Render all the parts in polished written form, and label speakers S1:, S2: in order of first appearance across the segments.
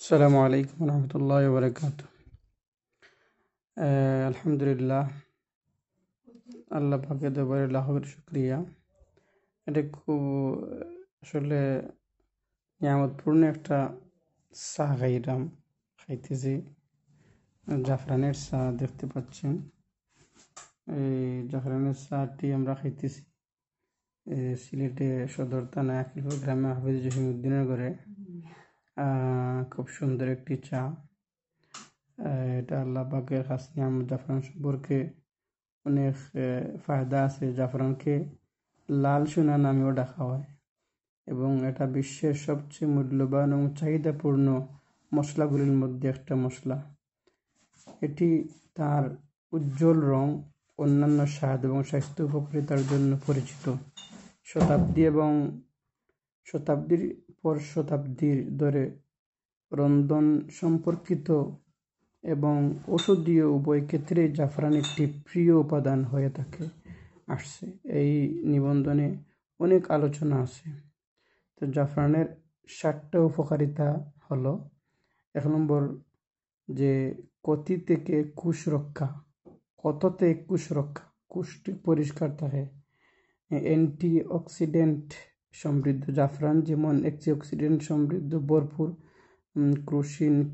S1: আসসালামু আলাইকুম রহমতুল্লাহ বরকাত। আলহামদুলিল্লাহ, আল্লাহ পাকের দরবারে লাখের শুক্রিয়া। এটা খুব আসলে নিয়ামতপূর্ণ একটা চা খাইতেছি। জাফরানের চা দেখতে পাচ্ছেন। এই জাফরানের চাটি আমরা খাইতেছি সিলেটে সদর থানা আকিলপুর গ্রামে হাফিজ জসিমউদ্দিনের ঘরে। খুব সুন্দর একটি চা। এটা আল্লাহ পাকের খাস নিয়ামত। জাফরান সম্পর্কে অনেক ফায়দা আছে। জাফরানকে লাল সোনা নামেও ডাকা হয় এবং এটা বিশ্বের সবচেয়ে মূল্যবান এবং চাহিদাপূর্ণ মশলাগুলির মধ্যে একটা মশলা। এটি তার উজ্জ্বল রং, অন্যান্য স্বাদ এবং স্বাস্থ্য উপকারিতার জন্য পরিচিত। শতাব্দীর পর শতাব্দীর ধরে রন্ধন সম্পর্কিত এবং ঔষধীয় উভয় ক্ষেত্রেই জাফরান একটি প্রিয় উপাদান হয়ে আসছে। এই নিবন্ধনে অনেক আলোচনা আছে। তো জাফরানের 7টা উপকারিতা হলো: 1 নম্বর, যে কতি থেকে কুশ রক্ষা। কুশটি পরিষ্কার থাকে। অ্যান্টিঅক্সিডেন্ট সমৃদ্ধ। জাফরান যেমন অ্যান্টিঅক্সিডেন্ট সমৃদ্ধ, ভরপুর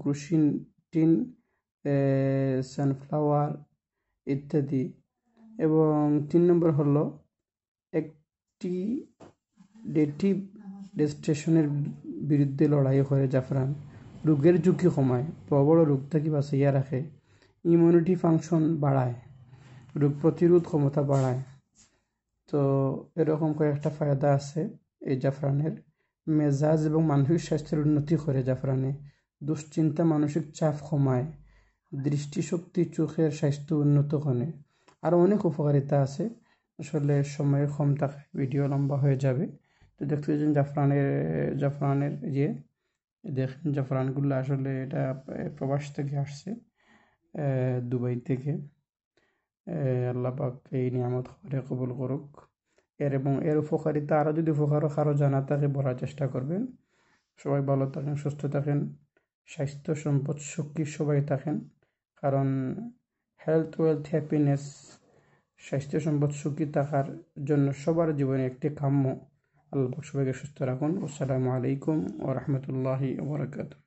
S1: ক্রুসিনটিন, সানফ্লাওয়ার ইত্যাদি। এবং 3 নম্বর হলো অক্সিডেটিভ স্ট্রেসের বিরুদ্ধে লড়াই করে জাফরান। রোগের ঝুঁকি কমায়, প্রবল রোগ থেকে বাঁচিয়ে রাখে। ইমিউনিটি ফাংশন বাড়ায়, রোগ প্রতিরোধ ক্ষমতা বাড়ায়। তো এরকম কয়েকটা ফায়দা আছে এই জাফরানের। মেজাজ এবং মানসিক স্বাস্থ্যের উন্নতি করে জাফরানে। দুশ্চিন্তা, মানসিক চাপ কমায়। দৃষ্টিশক্তি, চোখের স্বাস্থ্য উন্নত করে। আরও অনেক উপকারিতা আছে। আসলে সময় কম থাকায় ভিডিও লম্বা হয়ে যাবে। তো দেখতে পাচ্ছেন জাফরানের দেখেন জাফরানগুলো আসলে এটা প্রবাস থেকে আসছে, দুবাই থেকে। আল্লাহ পাক এই নিয়ামত করে কবুল করুক। এর উপকারিতা আরও যদি কারো জানা থাকে বলার চেষ্টা করবেন। সবাই ভালো থাকেন, সুস্থ থাকেন, স্বাস্থ্য সম্পদ সুখী সবাই থাকেন। কারণ হেলথ, ওয়েলথ, হ্যাপিনেস, স্বাস্থ্য সম্পদ সুখী থাকার জন্য সবার জীবনে একটি কাম্য। আল্লাহ পাক সবাইকে সুস্থ রাখুন। আসসালামু আলাইকুম ওয়া রাহমাতুল্লাহি ওয়া বারাকাতুহু।